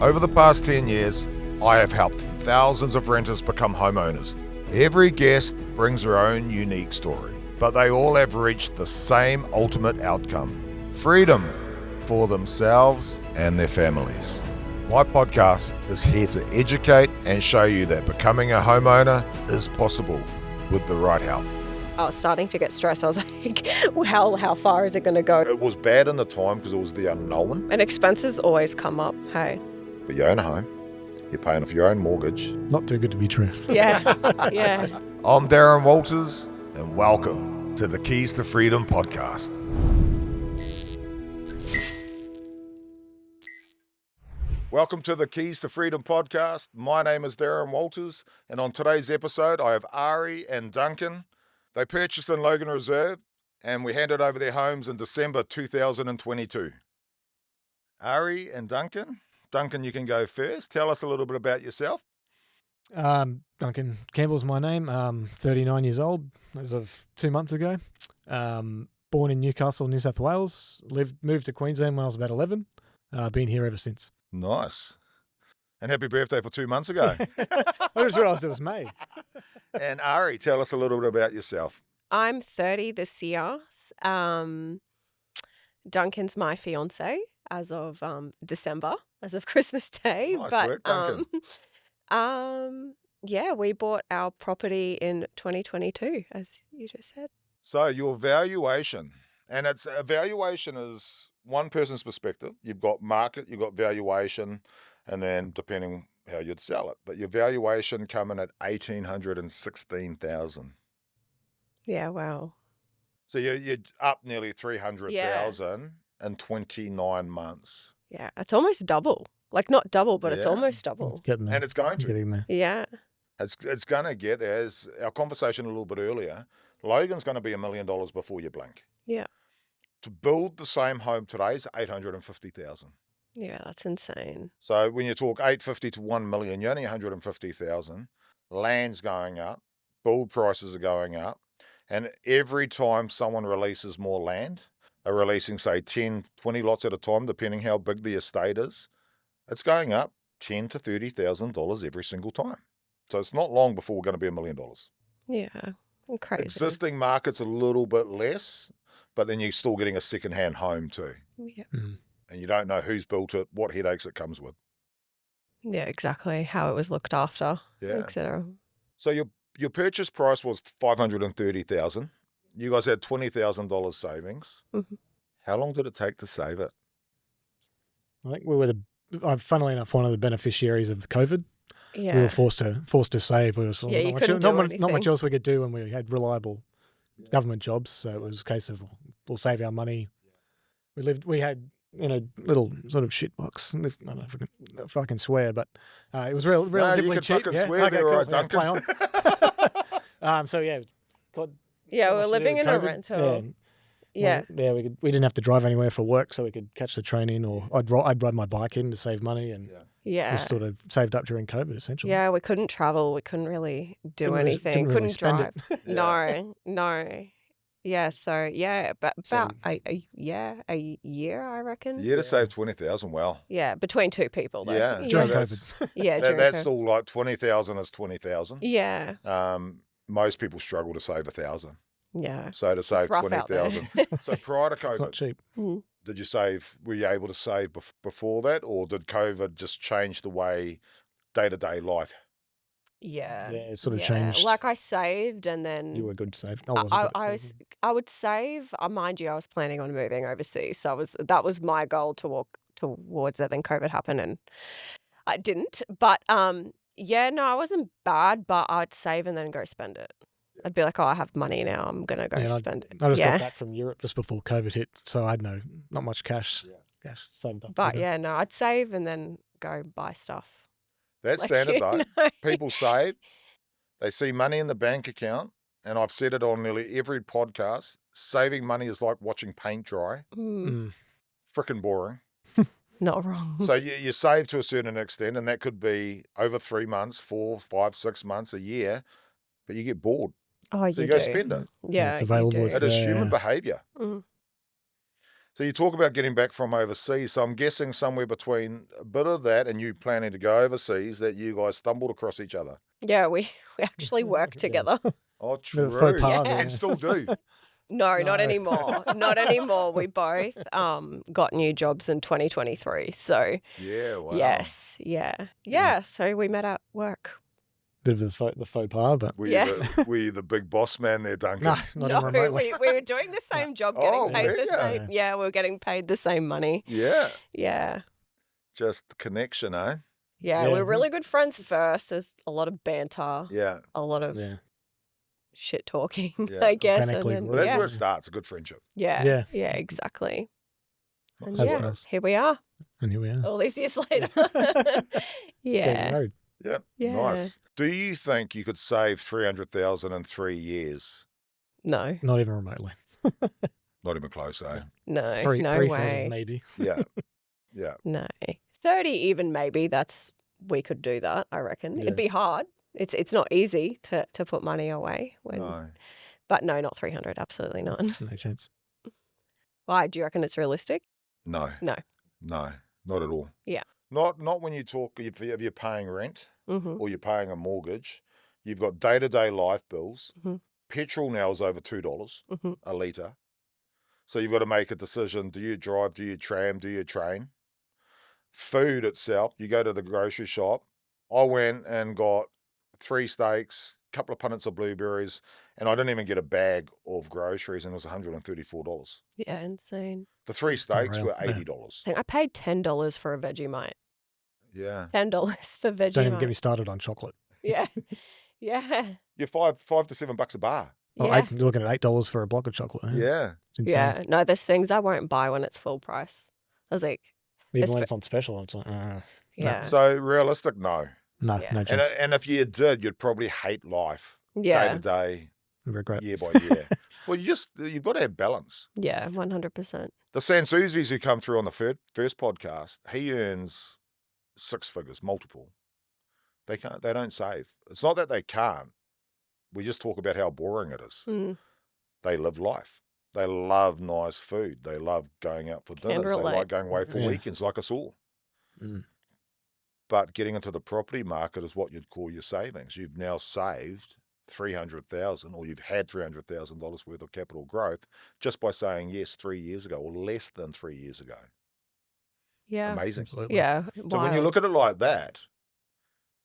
Over the past 10 years, I have helped thousands of renters become homeowners. Every guest brings their own unique story, but they all have reached the same ultimate outcome: freedom for themselves and their families. My podcast is here to educate and show you that becoming a homeowner is possible with the right help. I was starting to get stressed. I was like, how far is it going to go? It was bad in the time because it was the unknown. And expenses always come up, hey. But you own a home. You're paying for your own mortgage. Not too good to be true. Yeah, yeah. I'm Darren Walters, and welcome to the Keys to Freedom podcast. Welcome to the Keys to Freedom podcast. My name is Darren Walters, and on today's episode, I have Ari and Duncan. They purchased in Logan Reserve, and we handed over their homes in December 2022. Ari and Duncan. Duncan, you can go first. Tell us a little bit about yourself. Duncan Campbell's my name. 39 years old as of 2 months ago. Born in Newcastle, New South Wales. Moved to Queensland when I was about 11. Been here ever since. Nice. And happy birthday for 2 months ago. I just realised it was May. And Ari, tell us a little bit about yourself. I'm 30 this year. Duncan's my fiance as of December, as of Christmas Day. Nice work, Duncan. Yeah, we bought our property in 2022, as you just said. So your valuation, and it's a valuation is one person's perspective. You've got market, you've got valuation, and then depending how you'd sell it. But your valuation coming at $1,816,000. Yeah, wow. So you're up nearly 300,000 in 29 months. Yeah, it's almost double. Like not double, but it's Yeah. almost double. Getting there. And it's going to. Getting there. Yeah. It's going to get there. As our conversation a little bit earlier, Logan's going to be $1 million before you blink. Yeah. To build the same home today is $850,000. Yeah, that's insane. So when you talk 850 to 1 million, you're only 150,000. Land's going up, build prices are going up, and every time someone releases more land, they're releasing say 10, 20 lots at a time, depending how big the estate is. It's going up $10,000 to $30,000 every single time. So it's not long before we're going to be $1 million. Yeah. Crazy. Existing market's a little bit less, but then you're still getting a second-hand home too. Yeah. And you don't know who's built it, what headaches it comes with. Yeah, exactly. How it was looked after, Yeah. etc. So your purchase price was $530,000. You guys had $20,000 savings. Mhm. How long did it take to save it? I think we were funnily enough, one of the beneficiaries of the COVID. Yeah. We were forced to save. We were Yeah, you couldn't do not much anything. else we could do, and we had reliable government jobs. So it was a case of we'll save our money. We had in a little sort of shit box. I don't know if I can swear, but it was relatively you cheap. fucking swear there, all right, Duncan. play on. So yeah, Yeah, we're living in a COVID, rental. Yeah. Yeah. We didn't have to drive anywhere for work, so we could catch the train in, or I'd ride my bike in to save money, and Yeah. just sort of saved up during COVID essentially. Yeah, we couldn't travel. We couldn't really do Didn't really- anything. didn't really Couldn't spend drive. it. Yeah. No. Yeah, so yeah, but So- about a year, I reckon. You had to save 20,000. Wow. Yeah, between two people though. Yeah. During No, COVID. Yeah, during that's COVID. still like 20,000 is 20,000. Yeah. Most people struggle to save 1,000. Yeah. So to save rough out there. 20,000. So prior to It's not COVID, cheap. did you save? Were you able to save before that, or did COVID just change the way day-to-day life? Yeah. Yeah, it sort of changed. Like I saved and then You were good save. I wasn't good at saving. I would save. Mind you, I was planning on moving overseas, so that was my goal to walk towards it. Then COVID happened, and I didn't. But yeah, no, I wasn't bad. But I'd save and then go spend it. I'd be like, oh, I have money now. I'm gonna go spend it. I just yeah. got back from Europe just before COVID hit, so I had not much cash. Cash saved up. But yeah, no, I'd save and then go buy stuff. That's Like, standard you though. know. People save, they see money in the bank account, and I've said it on nearly every podcast. Saving money is like watching paint dry. Freaking boring. Not wrong. So you save to a certain extent, and that could be over 3 months, 4, 5, 6 months, a year, but you get bored. Oh, So you go do. spend it. Yeah, it's available. You It's do. It is there. human behavior. Mm. So you talk about getting back from overseas. So I'm guessing somewhere between a bit of that and you planning to go overseas that you guys stumbled across each other. Yeah, we actually work Yeah. together. Oh, Bit of a true. faux pas, Yeah. And still do. No, not No. anymore. Not anymore. We both got new jobs in 2023. So Yeah, wow. yes, yeah. So we met at work. Bit of the faux pas, but Were you the big boss man there, Duncan? no, not No, even remotely. we were doing the same job, getting Oh, paid were the ya? same. Yeah, we were getting paid the same money. Yeah. Yeah. Just connection, eh? Yeah, Yeah. we were really good friends first. There's a lot of banter, Yeah. a lot of Yeah. shit talking, Yeah. I guess. And Organically then, Well, that's yeah. where it starts, a good friendship. Yeah, Yeah. exactly. And That's yeah, nice. here we are, And here we are. all these years later. Getting Yeah. married. Yeah. Yeah. Nice. Do you think you could save 300,000 in 3 years? No, Not even remotely. Not even close, eh? no, Three no 3,000 way. maybe. Yeah. Yeah. No. 30 even maybe, we could do that, I reckon. Yeah. It'd be hard. It's not easy to put money away No. but no, not 300, absolutely not. No chance. Why? Do you reckon it's realistic? No. No. No. Not at all. Yeah. Not when you talk, if you're paying rent Mm-hmm. or you're paying a mortgage, you've got day-to-day life bills. Mhm. Petrol now is over $2 Mm-hmm. a litre. So you've got to make a decision. Do you drive? Do you tram? Do you train? Food itself, you go to the grocery shop. I went and got 3 steaks, a couple of punnets of blueberries, and I didn't even get a bag of groceries, and it was $134. Yeah, insane. The 3 steaks Unreal, were yeah. $80. I think I paid $10 for a Vegemite. Yeah. $10 for Vegemite. Don't even get me started on chocolate. Yeah. Yeah. You're $5 to $7 a bar. Oh, Yeah. you're looking at $8 for a block of chocolate. Yeah. It's insane. Yeah. No, there's things I won't buy when it's full price. I was like, Even Espe- when it's on special, it's like, yeah. So realistic, no. no, Yeah. no And chance. and if you did, you'd probably hate life day Yeah. to day, Regret. year by year. Well, you've got to have balance. Yeah. 100%. The Sansuzis who come through on the first podcast, he earns 6 figures, multiple. They don't save. It's not that they can't. We just talk about how boring it is. Mm. They live life. They love nice food. They love going out for Can dinners. They relate. like going away for Yeah. weekends like us all. Mm. But getting into the property market is what you'd call your savings. You've now saved 300,000, or you've had $300,000 worth of capital growth just by saying yes 3 years ago, or less than 3 years ago. Yeah. Amazing. Absolutely. Yeah. So when you look at it like that,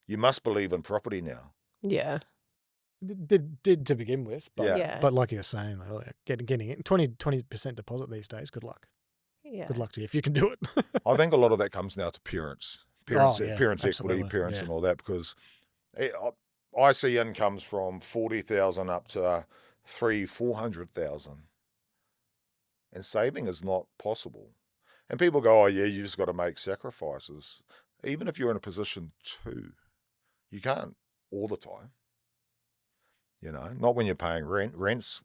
you must believe in property now. Yeah. Did to begin with, but, Yeah. Yeah. but like you were saying earlier, getting it 20% deposit these days. Good luck. Yeah. Good luck to you if you can do it. I think a lot of that comes now to parents, parents Oh, yeah, equity, absolutely, parents yeah. and all that, because I see incomes from 40,000 up to 400,000, and saving is not possible. And people go, "Oh yeah, you just got to make sacrifices." Even if you're in a position to, you can't all the time. You know, not when you're paying rent. Rent's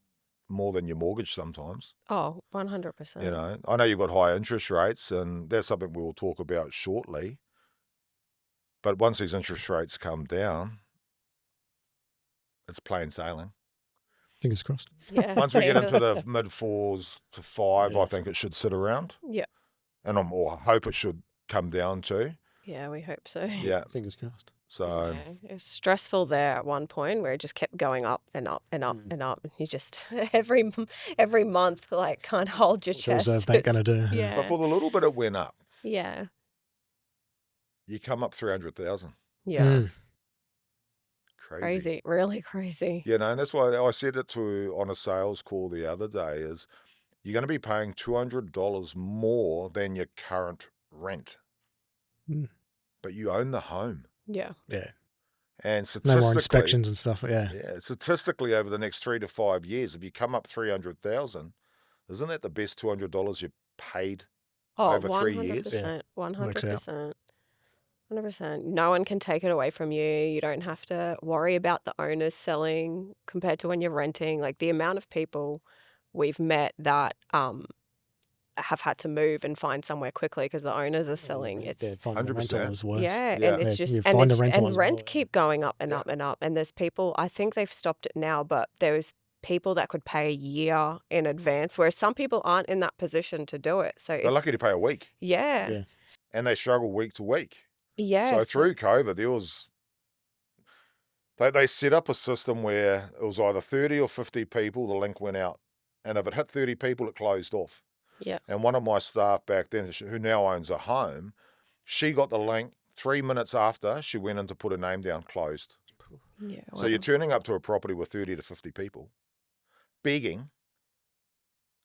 more than your mortgage sometimes. Oh, 100%. You know, I know you've got high interest rates, and that's something we will talk about shortly. But once these interest rates come down, it's plain sailing. Fingers crossed. Yeah. Once we get into the mid 4s to 5, I Yeah. think it should sit around. Yeah. And I hope it should come down too. Yeah, we hope so. Yeah. Fingers crossed. So Yeah, it was stressful there at one point where it just kept going up and up and up Mm. and up. And you just every month like can't hold your What's the chest. Reserve Bank It's- going to do? Yeah. but for the little bit it went up, Yeah. you come up 300,000. Yeah. Mm. Crazy. Really crazy. You know, and that's why I said it on a sales call the other day, is you're going to be paying $200 more than your current rent. Mm. But you own the home. Yeah. Yeah. And No statistically, more inspections and stuff. Yeah. statistically over the next 3 to 5 years, if you come up 300,000, isn't that the best $200 you've paid? Oh, Over 3 years? 100%. Works out. 100%. 100%. No one can take it away from you. You don't have to worry about the owners selling compared to when you're renting. Like the amount of people we've met that have had to move and find somewhere quickly because the owners are selling. Yeah, It's finding a 100%. rental is worse. yeah, Yeah. and it's Yeah, just you and find a it's rental and as rent well, yeah. keep going up and Yeah. up and up. And there's people. I think they've stopped it now, but there was people that could pay a year in advance, whereas some people aren't in that position to do it. So They're lucky to pay a week, yeah. and they struggle week to week. Yeah. So through COVID, there was they set up a system where it was either 30 or 50 people, the link went out. And if it hit 30 people, it closed off. Yeah. And one of my staff back then, who now owns a home, she got the link 3 minutes after she went in to put her name down, closed. Yeah. So you're turning up to a property with 30 to 50 people, begging.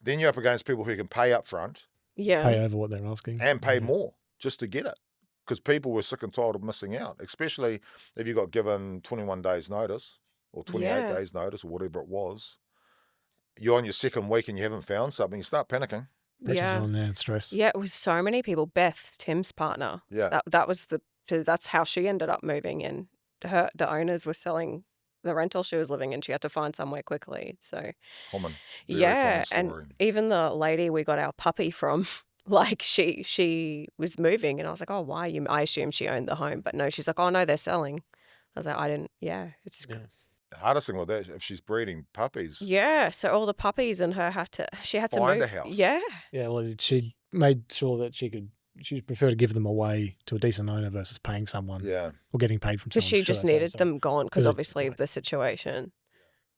Then you're up against people who can pay up front Yeah. Pay over what they're asking. and pay more just to get it. Because people were sick and tired of missing out, especially if you got given 21 days notice or 28 days notice or whatever it was. You're on your second week and you haven't found something, you start panicking. Pressure's Yeah. on there and stress. Yeah, it was so many people. Beth, Tim's partner. Yeah. That's how she ended up moving in. The owners were selling the rental she was living in. She had to find somewhere quickly. So Common. Very yeah, common and story. even the lady we got our puppy from, like she was moving, and I was like, oh, why? I assumed she owned the home, but no, she's like, oh no, they're selling. I was like, I didn't. Yeah, it's The hardest thing with that, if she's breeding puppies, yeah. So all the puppies and her she had to Find move. a house. Yeah, Yeah, well, she made sure that she preferred to give them away to a decent owner versus paying someone yeah. or getting paid from because someone. she just should I say, needed so. them gone because 'Cause obviously of the situation.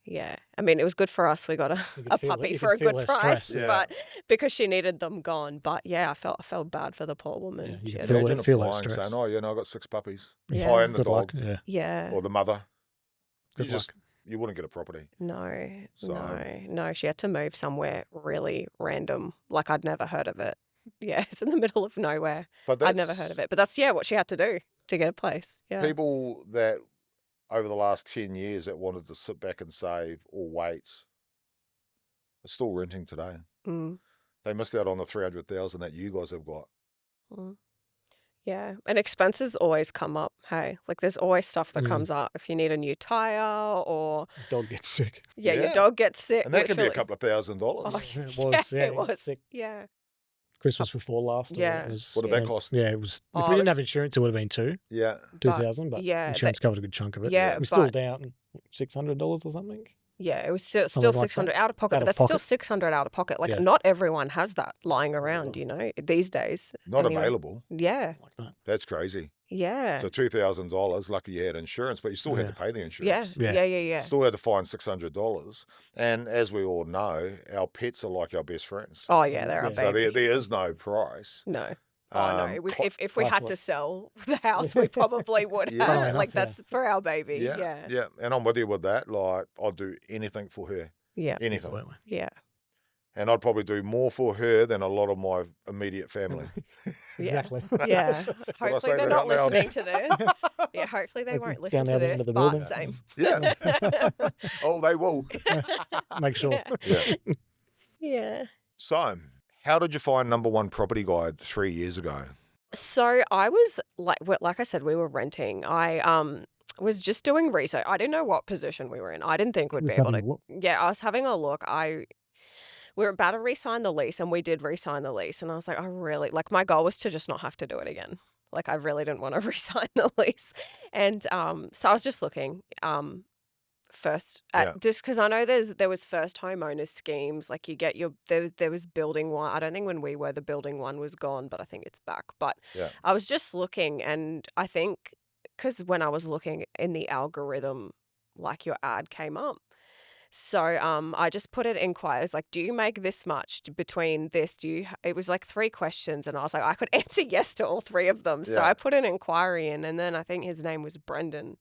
Yeah, I mean, it was good for us. We got You a could feel puppy you for could a feel good her price, stress, yeah. but because she needed them gone. But yeah, I felt bad for the poor Yeah, woman. you She can had- feel Imagine it- feel that applying, stress. saying, oh, yeah, no, I got 6 puppies. Yeah. Oh, and the Good dog luck. Yeah. yeah, or the mother. Good luck. You wouldn't get a property. no, So- no. She had to move somewhere really random, like I'd never heard of it. Yeah, it's in the middle of nowhere. But I'd never heard of it, but that's what she had to do to get a place. Yeah, People that over the last 10 years that wanted to sit back and save or wait are still renting today. Mm, They missed out on the 300,000 that you guys have got. mm. Yeah, and expenses always come up. Hey, like there's always stuff that Mm. comes up if you need a new tire or Dog gets sick. your Yeah. dog gets sick. And that could be a literally. couple of $1,000. Oh, It was. yeah, Yeah, it was. Sick. Yeah. Christmas before last. Yeah. It was, What did that cost? Yeah, it was. If Oh, we it didn't was- have insurance, it would have been Yeah. 2,000, but yeah, insurance covered a good chunk of it. yeah, We're still but- down $600 or something. Yeah, it was still Something like 600 that. out of pocket. Out but of that's still pocket. 600 out of pocket. Like Yeah. not everyone has that lying around, you know, these days. Not Anyway. available. Yeah, Like that. That's crazy. yeah, So $2,000, lucky you had insurance, but you still had to pay the yeah, insurance. yeah, yeah. Still had to find $600. And as we all know, our pets are like our best friends. Oh yeah, they're a Yeah. So baby. there is no price. No. Oh no, it was cl- if we had to priceless. sell the house, we probably would Yeah. have. Funnily Like enough, yeah. that's for our baby. Yeah, Yeah, yeah. And I'm with you with that. Like, I'd do anything for her. yeah, Anything. Absolutely. yeah. And I'd probably do more for her than a lot of my immediate family. Yeah. Exactly. Yeah. say Hopefully they're that not out loud? listening to this. Yeah, hopefully they Like won't down listen the to other end this, of the but building. same. Yeah. Oh, they will. Make sure. Yeah. Yeah. So, how did you find No1 Property Guide 3 years ago? So I was like I said, we were renting. I was just doing research. I didn't know what position we were in. I didn't think we'd be Just able having to. a look. Yeah, I was having a look. We were about to re-sign the lease, and we did re-sign the lease. And I was like, I really my goal was to just not have to do it again. Like I really didn't want to re-sign the lease, and so I was just looking. First, just because I know there was first homeowners schemes, like you get there was building one. I don't think when we were the building one was gone, but I think it's back. But Yeah. I was just looking, and I think because when I was looking in the algorithm, like your ad came up. So I just put it in quotes, like, do you make this much between this? It was like 3 questions, and I was like, I could answer yes to all 3 of them. So Yeah. I put an inquiry in, and then I think his name was Brendan,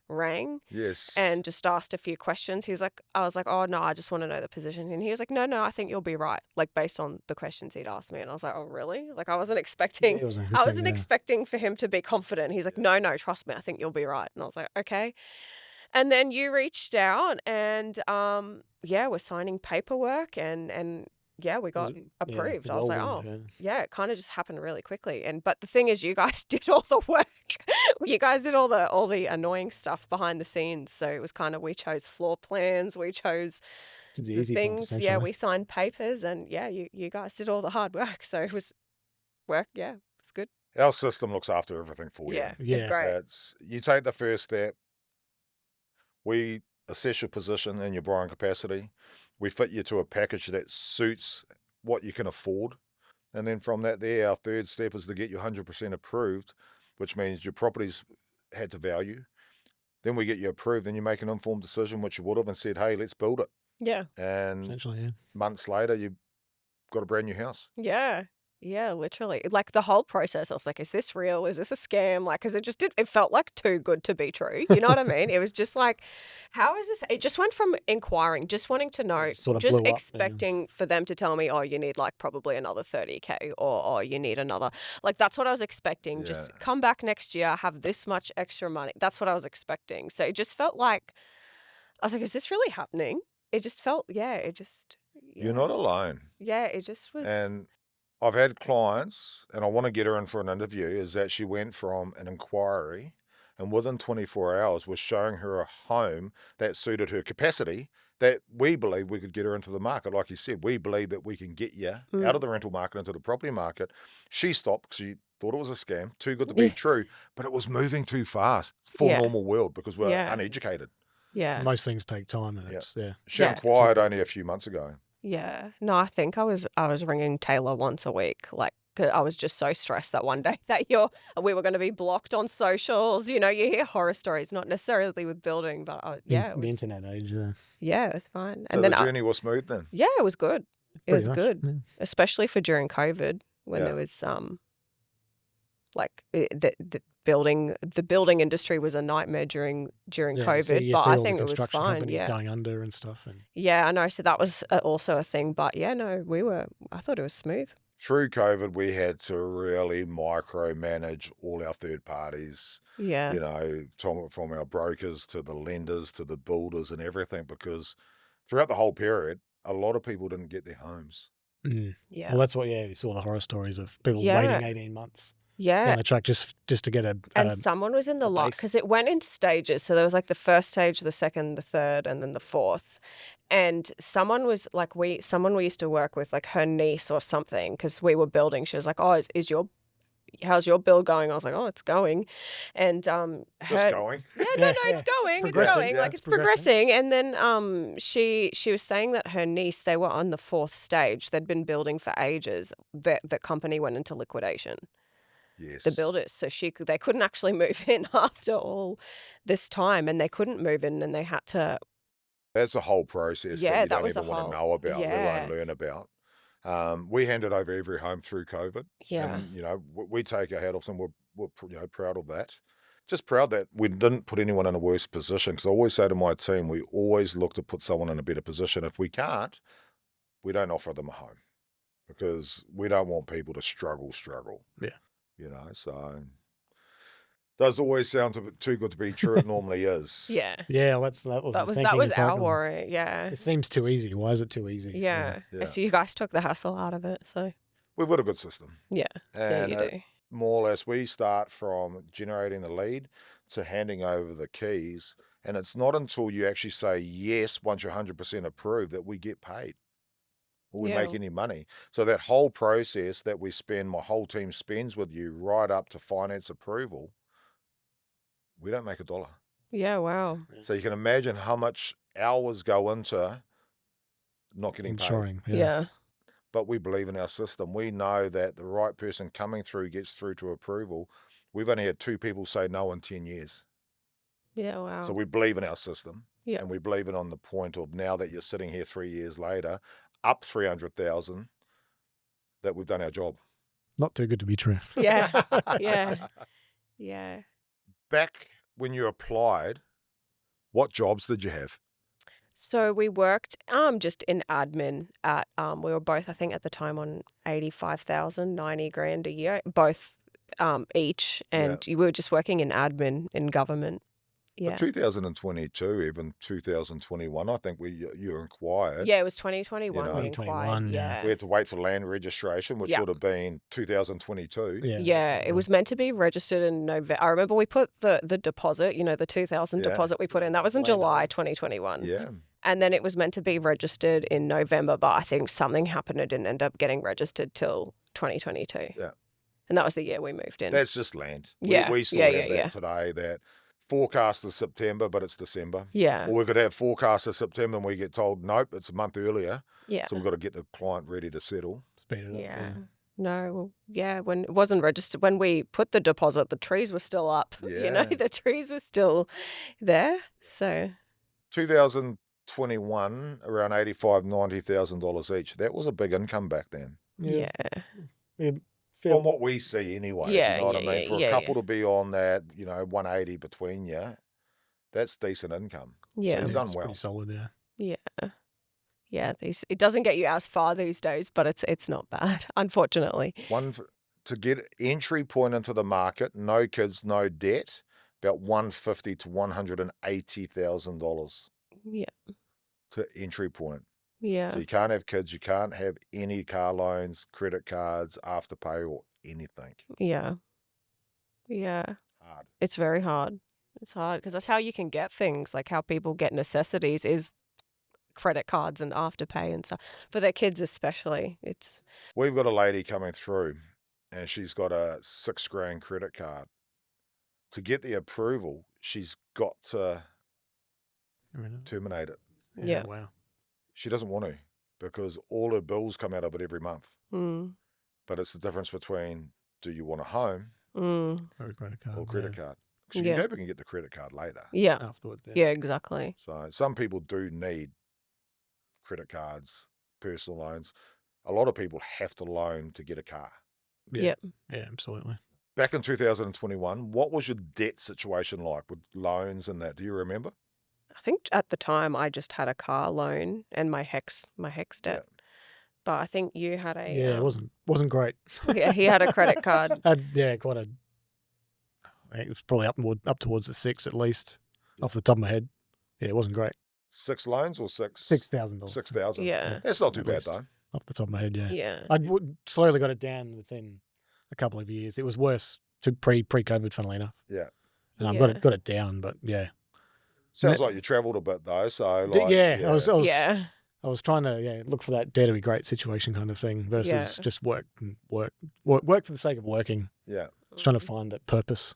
rang Yes. and just asked a few questions. I was like, oh no, I just want to know the position. And he was like, no, I think you'll be right. Like based on the questions he'd asked me. And I was like, oh really? Like I wasn't expecting, It was a good I thing, wasn't yeah. expecting for him to be confident. He's like, no, trust me, I think you'll be right. And I was like, okay. And then you reached out and we're signing paperwork and yeah, we got approved. I was like, oh, yeah, it kind of just happened really quickly. But the thing is, you guys did all the work. You guys did all the annoying stuff behind the scenes. So it was kind of, we chose floor plans, we chose the things. Yeah, we signed papers, and yeah, you guys did all the hard work. So it was work. Yeah, it's good. Our system looks after everything for you. Yeah, Yeah. it's great. You take the first step. We assess your position and your borrowing capacity. We fit you to a package that suits what you can afford. And then from that there, our third step is to get you 100% approved, which means your property's had to value. Then we get you approved and you make an informed decision, which you would have, and said, hey, let's build it. Yeah. And Essentially, yeah. months later, you've got a brand new house. Yeah. Yeah, literally. Like the whole process, I was like, is this real? Is this a scam? Like, because it felt like too good to be true. You know what I mean? It was just like, how is this? It just went from inquiring, just wanting to know, Sort of just blew up, yeah. expecting for them to tell me, oh, you need like probably another 30K or oh, you need another. Like, that's what I was expecting. Just Yeah. come back next year, have this much extra money. That's what I was expecting. So it just felt like, I was like, is this really happening? It just felt, yeah. You're not alone. Yeah, it just was. And I've had clients, and I want to get her in for an interview, is that she went from an inquiry and within 24 hours was showing her a home that suited her capacity, that we believe we could get her into the market. Like you said, we believe that we can get you out of the rental market into the property market. She stopped because she thought it was a scam, too good to be Yeah. true, but it was moving too fast for Yeah. normal world because we're Yeah. uneducated. Yeah. Most things take time, and Yeah. it's yeah. She Yeah. inquired only a few months ago. Yeah. No, I think I was ringing Taylor once a week. Like, 'cause I was just so stressed that one day that we were going to be blocked on socials. You know, you hear horror stories, not necessarily with building, but yeah, it The was, internet age. yeah, it was fine. So And the then journey was smooth then? yeah, it was good. It was Pretty much, good, especially for during COVID when Yeah. there was like the building industry was a nightmare during COVID, you but see I all think the it was construction fine. companies Yeah. going under and stuff. And Yeah, I know. So that was also a thing, but yeah, no, I thought it was smooth. Through COVID, we had to really micromanage all our third parties, Yeah. you know, from our brokers to the lenders to the builders and everything, because throughout the whole period, a lot of people didn't get their homes. Yeah. well, that's what we saw the horror stories of people Yeah. waiting 18 months Yeah. down the track just to get a And someone was in the lot base. because it went in stages. So there was like the first stage, the second, the third, and then the fourth. And someone was like, someone we used to work with, like her niece or something, because we were building. She was like, "Oh, how's your build going?" I was like, "Oh, it's going," and Just going. Yeah, Yeah, it's going. It's Progressing, going. yeah, Like it's it's progressing. And then she was saying that her niece, they were on the fourth stage. They'd been building for ages. The company went into liquidation. Yes. The builders. So they couldn't actually move in after all this time, and they couldn't move in, and they had to. That's a whole process Yeah, that you that don't was a even want whole. to know about, let Yeah. alone learn about. We handed over every home through COVID. Yeah. And, you know, we take our hat off and we're proud of that. Just proud that we didn't put anyone in a worse position, because I always say to my team, we always look to put someone in a better position. If we can't, we don't offer them a home, because we don't want people to struggle. Yeah. You know, so does always sound too good to be true. It normally is. Yeah. that was the thinking. That was It's like, our worry. Yeah. It seems too easy. Why is it too easy? Yeah. Yeah. So you guys took the hassle out of it. So We've got a good system. yeah. And Yeah, you do. more or less, we start from generating the lead to handing over the keys. And it's not until you actually say yes, once you're 100% approved, that we get paid or we Yeah. make any money. So that whole process that my whole team spends with you right up to finance approval, we don't make $1. Yeah. Wow. So you can imagine how much hours go into not getting paid. Ensuring. Yeah. But we believe in our system. We know that the right person coming through gets through to approval. We've only had 2 people say no in 10 years. Yeah. Wow. So we believe in our system. Yeah. And we believe it on the point of, now that you're sitting here 3 years later, up 300,000, that we've done our job. Not too good to be true. Yeah. Yeah. Yeah. Back when you applied, what jobs did you have? So we worked just in admin at we were both, I think at the time, on 85,000, 90 grand a year, both each, and we were just working in admin in government. Yeah. But 2022, even 2021, I think you inquired. Yeah, it was 2021 You know. we inquired. 2021, yeah. We had to wait for land registration, which Yeah. would have been 2022. Yeah, it was meant to be registered in November. I remember we put the deposit, the 2,000 Yeah. deposit we put in. That was in July 2021. Yeah. And then it was meant to be registered in November, but I think something happened. It didn't end up getting registered till 2022. Yeah. And that was the year we moved in. That's just land. Yeah. We still Yeah, have yeah, that yeah. today, that forecast is September, but it's December. Yeah. Or we could have forecast of September and we get told, nope, it's a month earlier. Yeah. So we've got to get the client ready to settle. Speed it up. Yeah. No, well, yeah, when it wasn't registered, when we put the deposit, the trees were still up. You know, Yeah. the trees were still there. So 2021, around $85,000, $90,000 each. That was a big income back then. yeah. From what we see anyway, Yeah, if you know what I yeah, mean? yeah, For yeah, a couple yeah. to be on that, 180 between you, that's decent income. Yeah. So you've done it's well. pretty solid, yeah. Yeah. Yeah, it doesn't get you as far these days, but it's not bad, unfortunately. To get entry point into the market, no kids, no debt, about $150,000 to $180,000 Yeah. to entry point. Yeah. So you can't have kids, you can't have any car loans, credit cards, afterpay, or anything. Yeah. Yeah. Hard. It's very hard. It's hard because that's how you can get things, like how people get necessities is credit cards and afterpay and stuff. For their kids especially. We've got a lady coming through and she's got a $6,000 credit card. To get the approval, she's got to terminate it. Yeah. Wow. She doesn't want to because all her bills come out of it every month. Mm. But it's the difference between, do you want a home Mm. Or a credit card. or credit card? Because you Yeah. can go back and get the credit card later. Yeah. Afterward. Yeah, exactly. So some people do need credit cards, personal loans. A lot of people have to loan to get a car. Yeah, absolutely. Back in 2021, what was your debt situation like with loans and that? Do you remember? I think at the time I just had a car loan and my HEX debt. But I think you had a Yeah, it wasn't great. yeah, he had a credit card. Quite a. It was probably up towards the 6 at least, off the top of my head. Yeah, it wasn't great. 6 loans or $6,000. 6,000. Yeah. That's not too At bad least. though. Off the top of my head, yeah. Yeah. I slowly got it down within a couple of years. It was worse to pre-COVID, funnily enough. Yeah. Got it down, but yeah. Sounds like you travelled a bit though. So I was trying to look for that dare to be great situation kind of thing versus just work for the sake of working. Yeah. I was trying to find that purpose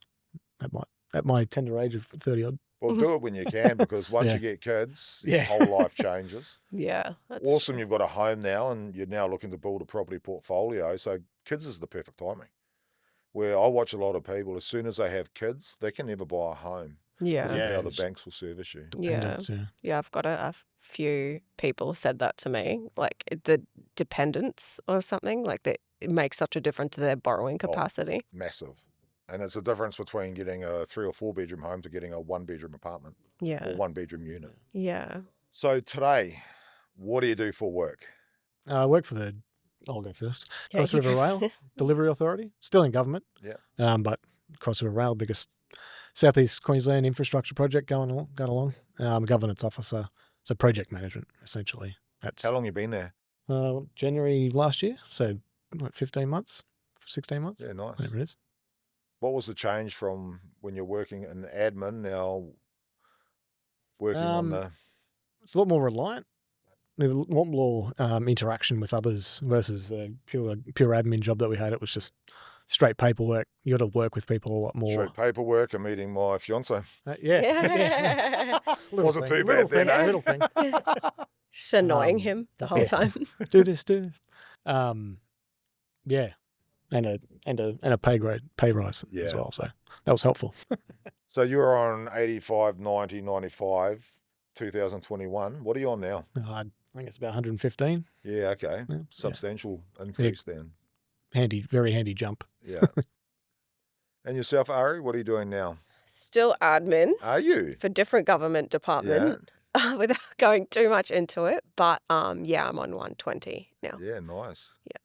at my tender age of 30 odd. Well, do it when you can because once you get kids, your whole life changes. Yeah. Awesome. You've got a home now and you're now looking to build a property portfolio. So kids is the perfect timing. Where I watch a lot of people, as soon as they have kids, they can never buy a home. Yeah. Because of how the it's banks will service you. Dependence, Yeah, I've got a few people said that to me, like the dependence or something, like that it makes such a difference to their borrowing capacity. Massive. And it's a difference between getting a 3 or 4 bedroom home to getting a 1 bedroom apartment Yeah. or 1 bedroom unit. Yeah. So today, what do you do for work? I work for I'll go first. Yeah, Cross you River go Rail first. Delivery Authority, still in government. Yeah. But Cross River Rail, biggest Southeast Queensland infrastructure project going along. Governance officer, so project management essentially. That's How long you been there? January last year, so like 15 months, 16 months. Yeah, nice. Whatever it is. What was the change from when you're working in admin now working on the... It's a lot more reliant. A lot more interaction with others versus the pure admin job that we had. It was just straight paperwork. You got to work with people a lot more. Straight paperwork and meeting my fiance. Yeah. Wasn't too bad then, eh? Little thing. Just annoying him the whole time. do this. Yeah, and a pay rise as well. So that was helpful. So you were on 85, 90, 95, 2021. What are you on now? I think it's about 115. Yeah, okay. Yeah. Substantial increase then. Very handy jump. Yeah. And yourself, Ari, what are you doing now? Still admin Are you? for different government department without going too much into it. But I'm on 120 now. Yeah, nice. Yeah.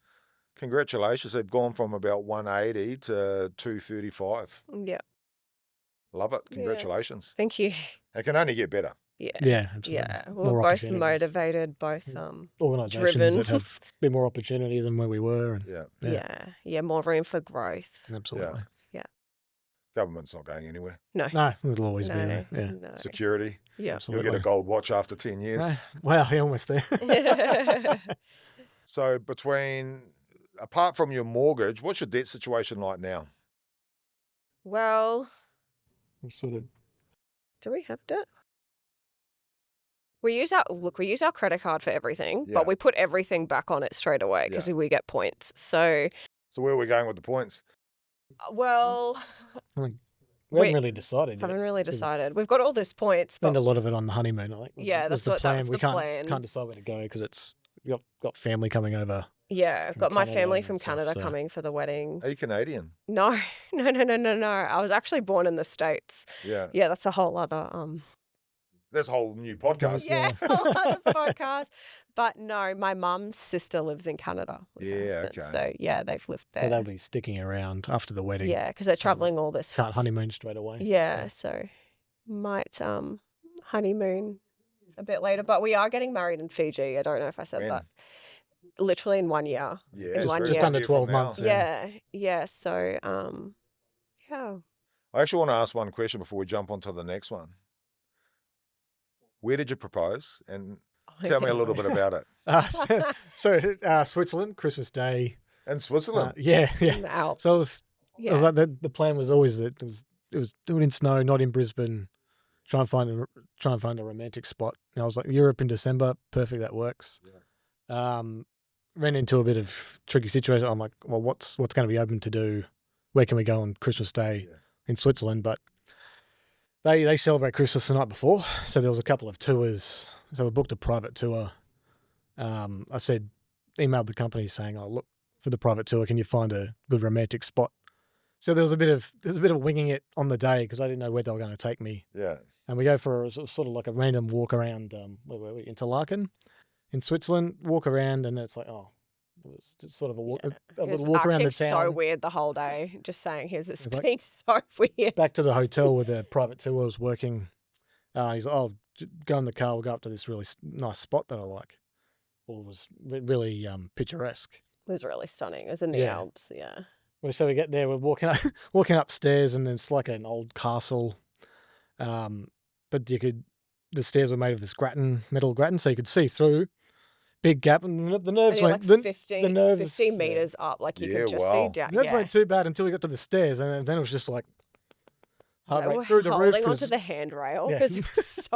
Congratulations. They've gone from about 180 to 235. Yeah. Love it. Yeah. Congratulations. Thank you. It can only get better. Yeah. Yeah, absolutely. Yeah. More We're both opportunities. motivated, both Organisations driven. that have a bit more opportunity than where we were. And Yeah. Yeah, more room for growth. absolutely. Government's not going anywhere. No. No, it'll always be No, there. Yeah, no. Security. Yeah. You'll absolutely. get a gold watch after 10 years. No. Wow, you're almost there. So apart from your mortgage, what's your debt situation like now? Well, We're sort of Do we have debt? We use our credit card for everything, but we put everything back on it straight away because we get points. So where are we going with the points? well, We We- haven't really decided. haven't yet, really 'cause decided. it's- We've got all these points, Spend but a lot of it on the honeymoon. I think. Yeah, was that's the what- that plan. was We the can't plan. can't decide where to go because it's got family coming over. yeah, I've from got my Canada family and from stuff, Canada so- coming for the wedding. Are you Canadian? No. I was actually born in the States. Yeah. Yeah, that's a whole other That's a whole new podcast. yeah, Yeah. a whole other podcast. But no, my mum's sister lives in Canada with her Yeah, husband. okay. So yeah, they've lived there. So they'll be sticking around after the wedding. Yeah, because they're So traveling all this. Can't honeymoon straight away. Yeah, so might honeymoon a bit later. But we are getting married in Fiji. I don't know if I said When? that. Literally in 1 year. Yeah. In 1 Just year. under 12 from now. months. Yeah. So yeah. I actually want to ask one question before we jump on to the next one. Where did you propose? And tell me a little bit about it. So Switzerland, Christmas Day. In Switzerland? Yeah. In the Alps. So it was Yeah. like the plan was always that it was doing in snow, not in Brisbane. Try and find a romantic spot. And I was like, Europe in December, perfect, that works. Ran into a bit of tricky situation. I'm like, well, what's going to be open to do? Where can we go on Christmas Day in Switzerland? But they celebrate Christmas the night before, so there was a couple of tours. So we booked a private tour. I emailed the company saying, "Oh, look, for the private tour, can you find a good romantic spot?" So there was a bit of winging it on the day because I didn't know where they were going to take me. Yeah. And we go for sort of like a random walk around. Where were we? Interlaken in Switzerland. Walk around, and it's like, oh, it was just sort of a walk, a It little was walk around the actually town. so weird the whole day. Just saying, here's this It's like- being so weird. Back to the hotel where the private tour was working. He's like, oh, go in the car. We'll go up to this really nice spot that I like. Well, it was really picturesque. It was really stunning. It was in the Yeah. Alps. Yeah. Well, so we get there. We're walking upstairs, and it's like an old castle. But the stairs were made of this metal gratin, so you could see through. Big gap, and the nerves And you're went. like The 15, nerves, 15 meters up. Like you Yeah, could just wow. see down. nerves Yeah. weren't too bad until we got to the stairs, and then it was just like heart Yeah, rate we're through the roof. holding onto 'cause- the handrail Yeah. because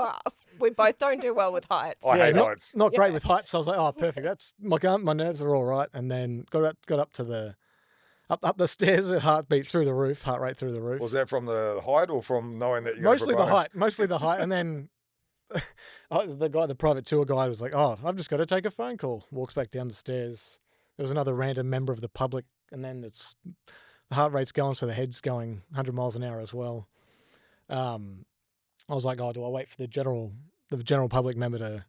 we both don't do well with heights. I hate not, heights. Not great Yeah. with heights. So I was like, oh, perfect. That's my nerves were all right. And then got up to the up the stairs, heartbeat through the roof, heart rate through the roof. Was that from the height or from knowing that you Mostly the height. And then the private tour guide was like, oh, I've just got to take a phone call. Walks back down the stairs. There was another random member of the public, and then the heart rate's going, so the head's going 100 miles an hour as well. I was like, oh, do I wait for the general public member to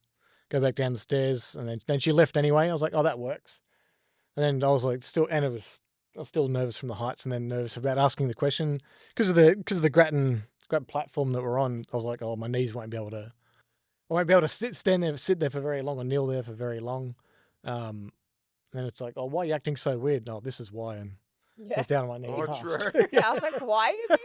go back down the stairs? And then she left anyway. I was like, oh, that works. And then I was like, I was still nervous from the heights, and then nervous about asking the question because of the gratin platform that we're on. I was like, oh, my knees won't be able to. I won't be able to sit there for very long or kneel there for very long. And then it's like, oh, why are you acting so weird? No, this is why. And Yeah. got down on my knee. Oh, asked. true. Yeah, I was like, why are you being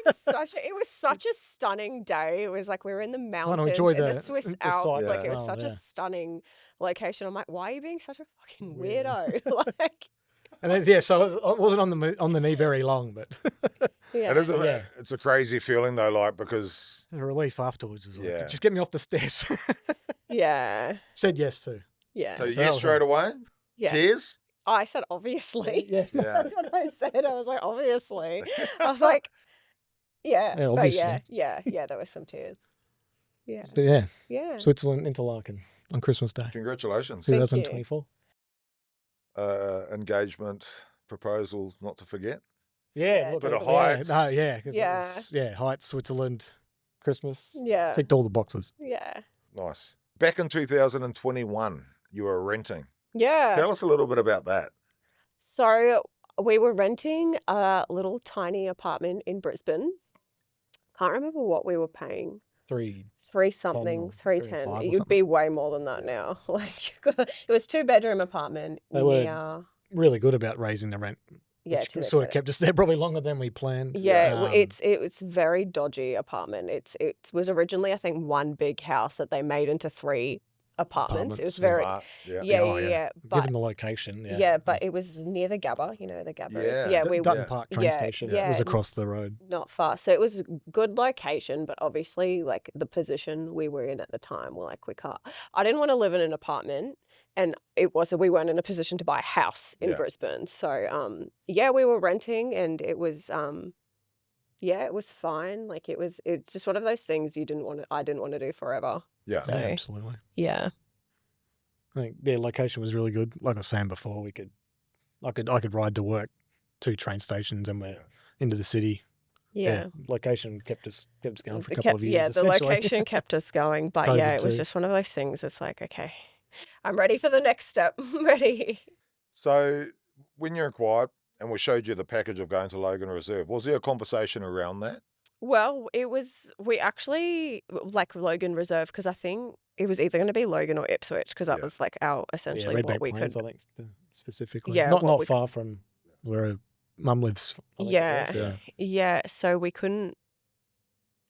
it was such a stunning day. It was like we were in the mountains enjoy in the the- Swiss the Alps. sight Like as it was well, such yeah. a stunning location. I'm like, why are you being such a fucking Weird. weirdo? Like And then so I wasn't on the knee very long, but yeah. It is Yeah. it's a crazy feeling though, like because the relief afterwards was like, Yeah. just get me off the stairs. Yeah. Said yes too. Yeah. so that yes was straight away. Yeah. Tears. I said obviously. Yeah. Yeah. That's what I said. I was like, obviously. I was like, yeah. Yeah, but obviously. yeah, there were some tears. Yeah. But yeah, Yeah. Switzerland, Interlaken on Christmas Day, Congratulations. Thank you. 2024. Engagement proposal, not to forget. Yeah, Yeah, look, Bit of yeah, heights. No, yeah, 'cause it Yeah. was- heights, Switzerland, Christmas, Yeah. ticked all the boxes. Yeah. Nice. Back in 2021, you were renting. Yeah. Tell us a little bit about that. So we were renting a little tiny apartment in Brisbane. Can't remember what we were paying. 3 Three something, or 310. 305 or It would something. be way more than that now. Like it was 2-bedroom apartment. They were near, really good about raising the rent, yeah, which to their sort of credit. kept us there probably longer than we planned. Yeah, Um, it's very dodgy apartment. It was originally I think one big house that they made into 3 apartments. It was Apartments. very Smart. Yeah. yeah, Oh, yeah, yeah. yeah. But Given the location, yeah. yeah, but it was near the Gabba, you know, the Gabba is. Yeah. Yeah, we Dutton Yeah. Park train yeah, station yeah, was across the road. not far. So it was a good location, but obviously like the position we were in at the time, we're like, we can't. I didn't want to live in an apartment, and we weren't in a position to buy a house in Yeah. Brisbane. So yeah, we were renting, and it was yeah, it was fine. Like it's just one of those things I didn't want to do forever. Yeah. So Yeah, absolutely. yeah. I think their location was really good. Like I was saying before, I could ride to work 2 train stations and we're into the city. Yeah. Location kept us going for a It couple of years. yeah, the essentially. location kept us going, but COVID yeah, it was too. just one of those things. It's like, okay, I'm ready for the next step. I'm ready. So when you acquired and we showed you the package of going to Logan Reserve, was there a conversation around that? Well, we actually like Logan Reserve because I think it was either going to be Logan or Ipswich because that Yeah. was like our Yeah, essentially Red what Bank we Plains, could. I think, specifically. Yeah, not what we far from where Mum lives. I think it Yeah, was, yeah. So we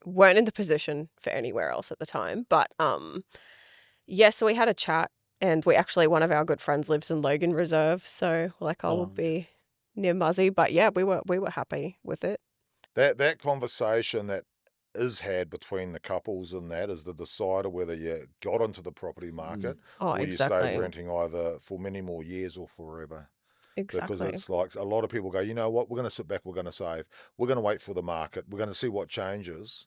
weren't in the position for anywhere else at the time, but yeah. So we had a chat, and one of our good friends lives in Logan Reserve, so like I will Oh, be near Muzzy, but yeah, we were happy with it. That conversation that is had between the couples and that is the decider whether you got into the property market Oh, or you stayed exactly, renting either for many more years or forever. Because exactly. it's like a lot of people go, you know what, we're going to sit back, we're going to save, we're going to wait for the market, we're going to see what changes.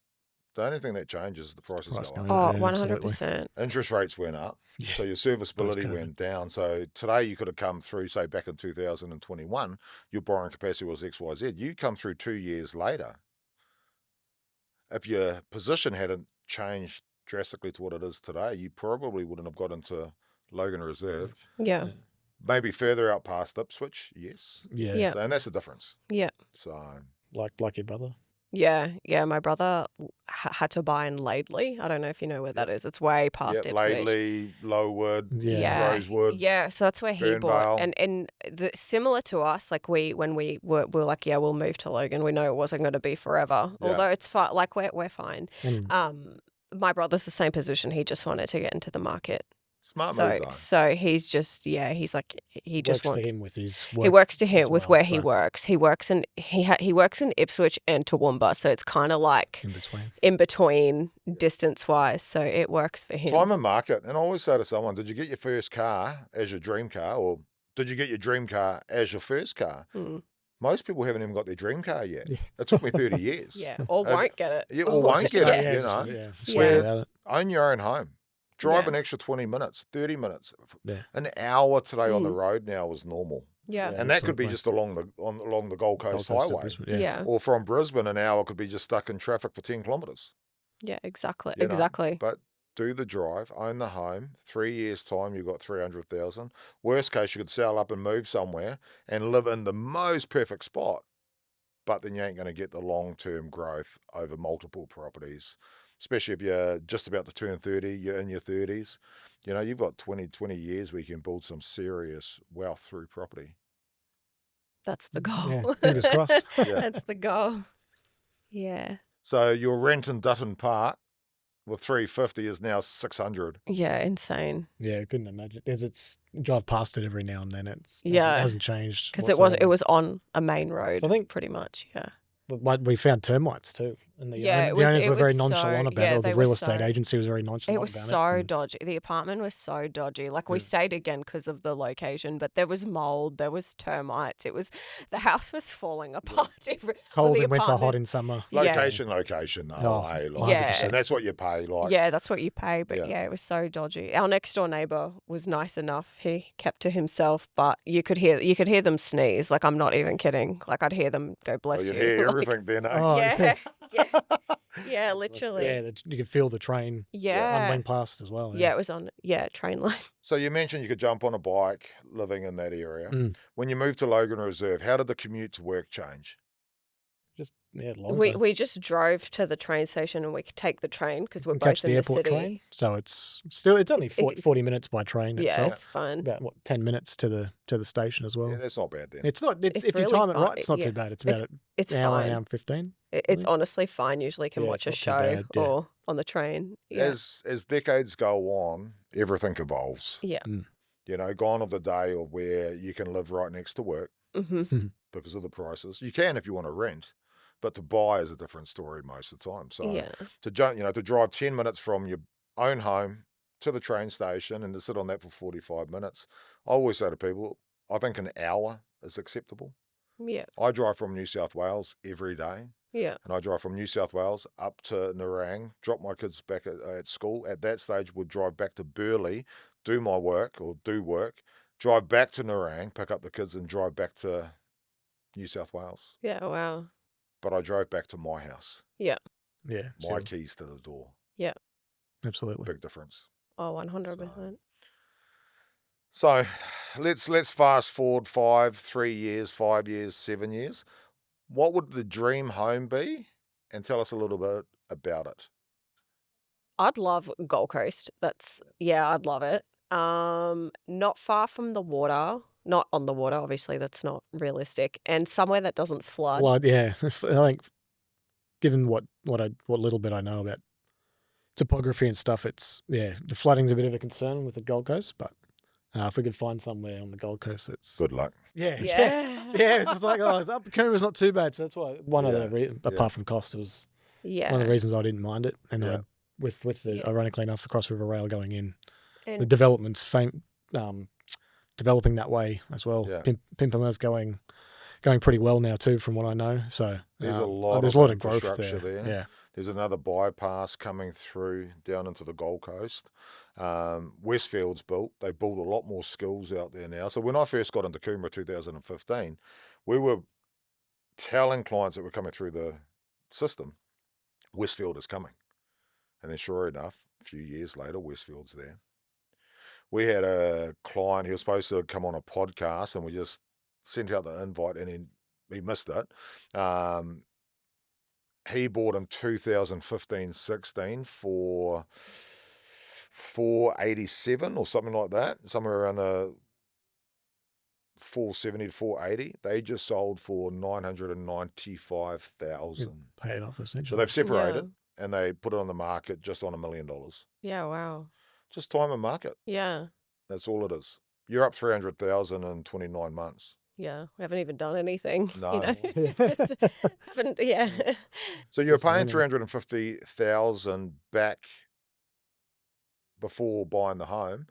The only thing that changes is the prices Price go up. going up. Oh, Yeah, absolutely. 100%. Interest rates went up, Yeah, so your serviceability post-COVID. went down. So today you could have come through, say back in 2021, your borrowing capacity was XYZ. You come through 2 years later. If your position hadn't changed drastically to what it is today, you probably wouldn't have got into Logan Reserve. Yeah, Yeah. Maybe further out past Ipswich, yes. Yeah. yeah, So, and that's the difference. yeah. So, Like your brother. Yeah. My brother had to buy in Laidley. I don't know if you know where that is. It's way past yeah, Ipswich. Laidley, Lowood, Yeah, Rosewood, yeah. So that's where he bought, Fernvale. and similar to us, like when we were like, yeah, we'll move to Logan. We know it wasn't going to be forever, Yeah. although it's fine. Like we're fine. And My brother's the same position. He just wanted to get into the market. Smart so move, though. so he's just he's like he just works wants. for him with his He work works to him as with well, where he so works. He works in Ipswich and Toowoomba, so it's kind of like in between. in between distance wise. So it works for him. Time and market. And I always say to someone, did you get your first car as your dream car, or did you get your dream car as your first car? Mm. Most people haven't even got their dream car yet. Yeah. It took me 30 years. Yeah, or And- won't get it. Yeah, or won't just- get it, yeah. you know. Just Yeah. without it. Own your own home. Drive Yeah. an extra 20 minutes, 30 minutes. Yeah. An hour today on the road now is normal. Yeah. And that could be absolutely. just along the Gold Coast Gold Coast to Highway. Brisbane, Yeah. Or from Brisbane, an hour could be just stuck in traffic for 10 kilometres. Yeah, exactly. You know, Exactly. But do the drive, own the home. 3 years' time, you've got 300,000. Worst case, you could sell up and move somewhere and live in the most perfect spot. But then you ain't going to get the long-term growth over multiple properties, especially if you're just about to turn 30, you're in your 30s. You know, you've got 20 years where you can build some serious wealth through property. That's the goal. Yeah, fingers crossed. Yeah. That's the goal. Yeah. So your rent in Dutton Park with 350 is now 600. Yeah, insane. Yeah, I couldn't imagine. As you drive past it every now and then. It Yeah. hasn't changed. Because it was on a main road. I think- pretty much. Yeah. But we found termites too. And the, Yeah, owner- it the was- owners it were very was so- nonchalant about yeah, it. Or they the were real estate so- agency was very nonchalant It was about so it. dodgy. The apartment was so dodgy. Like we Yeah. stayed again because of the location, but there was mold, there was termites. The house was falling apart. Cold the in winter, hot apartment- in summer. Yeah. Location. No, No, hey, 100%. like, and that's what you pay. Like, Yeah, that's what you pay. But Yeah. yeah, it was so dodgy. Our next door neighbor was nice enough. He kept to himself, but you could hear them sneeze. Like I'm not even kidding. Like I'd hear them go, well, "Bless you'd you." hear Like, everything then. Eh? Oh, yeah, literally. Yeah, you could feel the train Yeah. went past as well. Yeah, it was on train line. So you mentioned you could jump on a bike living in that area. Mm. When you moved to Logan Reserve, how did the commute to work change? just long. We just drove to the train station and we could take the train because we're and both catch in the the airport city. train. So it's only It's- 40 minutes by train Yeah, itself. it's fun. About 10 minutes to the station as well. Yeah, that's not bad then. It's not. It's It's if you really time it fun. right, it's not Yeah. too bad. It's about It's an hour, fine. an hour and 15. It's honestly fine. Usually can Yeah, watch a it's not show too bad, yeah. or on the train. Yeah. As decades go on, everything evolves. Yeah. You know, gone are the day of where you can live right next to work Mm-hmm. because of the prices. You can if you want to rent, but to buy is a different story most of the time. So Yeah. to drive 10 minutes from your own home to the train station and to sit on that for 45 minutes, I always say to people, I think an hour is acceptable. Yeah. I drive from New South Wales every day. Yeah. And I drive from New South Wales up to Nerang, drop my kids back at school. At that stage, would drive back to Burleigh, do work, drive back to Nerang, pick up the kids and drive back to New South Wales. Yeah. Wow. But I drove back to my house, Yeah. my keys to the door. Yeah. Absolutely. Big difference. Oh, 100%. So let's fast forward 3 years, 5 years, 7 years. What would the dream home be? And tell us a little bit about it. I'd love Gold Coast. I'd love it. Not far from the water, not on the water, obviously that's not realistic, and somewhere that doesn't flood. Flood, yeah. I think, given what little bit I know about topography and stuff, the flooding's a bit of a concern with the Gold Coast, but if we could find somewhere on the Gold Coast, that's Good luck. Yeah. It's like up Coomer's not too bad, so that's why one of the reasons, apart from cost, was Yeah. one of the reasons I didn't mind it, and Yeah. with the ironically enough the Cross River Rail going in, And the development's developing that way as well. Yeah. Pimpama's going pretty well now too, from what I know. So There's a lot there's of a lot of growth infrastructure there. there. Yeah. There's another bypass coming through down into the Gold Coast. Westfield's built. They built a lot more skills out there now. So when I first got into Coomera 2015, we were telling clients that were coming through the system, Westfield is coming. And then sure enough, a few years later, Westfield's there. We had a client, he was supposed to come on a podcast, and we just sent out the invite, and then he missed it. He bought in 2015-16 for 487 or something like that, somewhere around the 470 to 480. They just sold for 995,000. Pay it off essentially. So they've separated and they put it on the market just on $1 million. Yeah, wow. Just time and market. Yeah. That's all it is. You're up 300,000 in 29 months. Yeah. We haven't even done anything. No. You know? Just haven't, yeah. So you're Just paying minimum. 350,000 back before buying the home.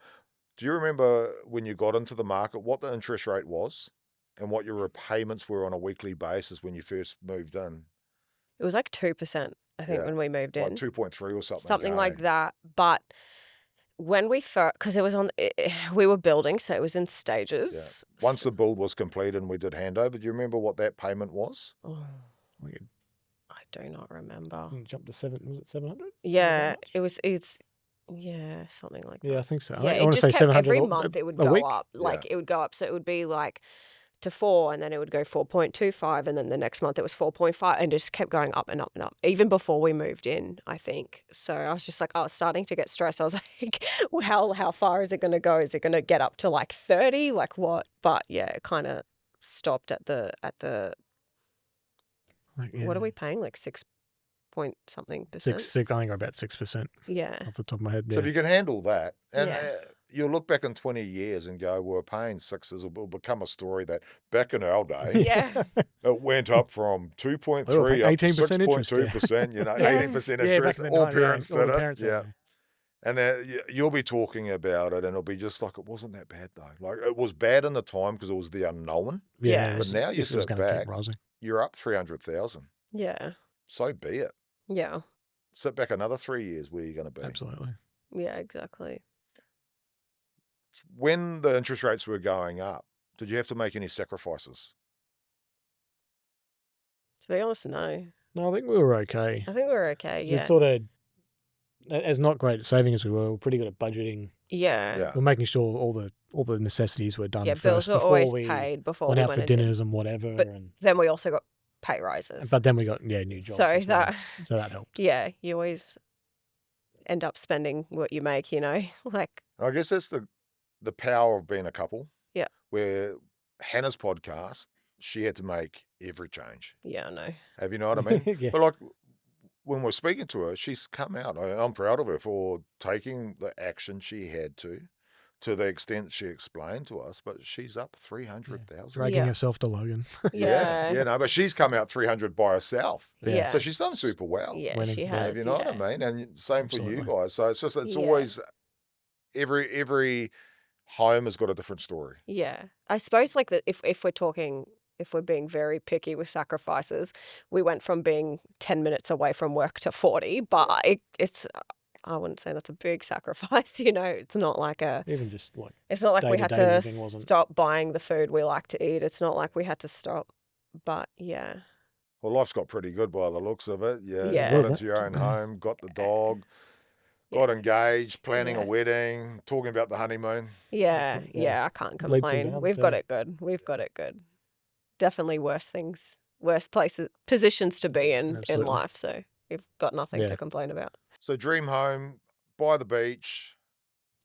Do you remember when you got into the market what the interest rate was and what your repayments were on a weekly basis when you first moved in? It was like 2%, I think, Yeah. when we moved Like in. 2.3 or something. Something like going. that. But when we first, because it was we were building, so it was in Yeah. stages. Once the build was completed and we did handover, do you remember what that payment was? Oh, We could I do not remember. jump to 700? Yeah, much? it was yeah, something like that. Yeah, I think so. Yeah, I it want to just say kept 700 every a- month it would a go week. up. Like Yeah. it would go up. So it would be like to 4 and then it would go 4.25 and then the next month it was 4.5 and just kept going up and up and up. Even before we moved in, I think. So I was just like, I was starting to get stressed. I was like, well, how far is it going to go? Is it going to get up to like 30? Like what? But yeah, it kind of stopped at the Like, what are we paying? Like 6 point something percent. Six, I think about 6% Yeah. off the top of my head. So if you can handle that, and Yeah. you'll look back in 20 years and go, we're paying sixes, it'll become a story that back in our day, Yeah. it went up from 2.3 Oh, up to 18% interest, 6.2%, Yeah. 18% Yeah, back interest. in the All night, parents all did the it. parents Yeah. had it. And then you'll be talking about it and it'll be just like, it wasn't that bad though. Like it was bad in the time because it was the unknown. Yeah. it But was- now you it was sit gonna back. keep rising. You're up 300,000. Yeah. So be it. Yeah. Sit back another 3 years where you're going to be. Absolutely. Yeah, exactly. When the interest rates were going up, did you have to make any sacrifices? To be honest, no. No, I think we were okay. I think we're okay. It's Yeah. sort of, as not great at saving as we were pretty good at budgeting. Yeah. Yeah. We're making sure all the necessities were done Yeah, first bills were before always we paid before went we out went for into. dinners and whatever. But and then we also got pay rises. But then we got new jobs. So as well. that So that helped. yeah, you always end up spending what you make, like I guess that's the power of being a couple. Yeah. Where Hannah's podcast, she had to make every change. yeah, I know. Have you know what I mean? Yeah. But like when we're speaking to her, she's come out. I'm proud of her for taking the action she had to the extent she explained to us. But she's up 300,000. Dragging Yeah. herself to Logan. Yeah. No, but she's come out 300 by herself. Yeah. So she's done super well. Yeah, Winning. she Yeah, has. Have you know yeah. what I mean? And same for you Absolutely. guys. So it's just it's Yeah. always every home has got a different story. Yeah. I suppose like if we're being very picky with sacrifices, we went from being 10 minutes away from work to 40, but it's I wouldn't say that's a big sacrifice, It's not like Even just like it's not like we had day-to-day to living wasn't- stop buying the food we like to eat. It's not like we had to stop. But yeah. Well, life's got pretty good by the looks of it. Yeah. You got into your own home, got the dog, got engaged, planning a Yeah. wedding, talking about the honeymoon. Yeah, Yeah. yeah, I can't Leaps and complain. bounds, We've got yeah. it good. We've got it good. Definitely worse places, positions to be in Absolutely. life. So we've got nothing Yeah. to complain about. So dream home, by the beach,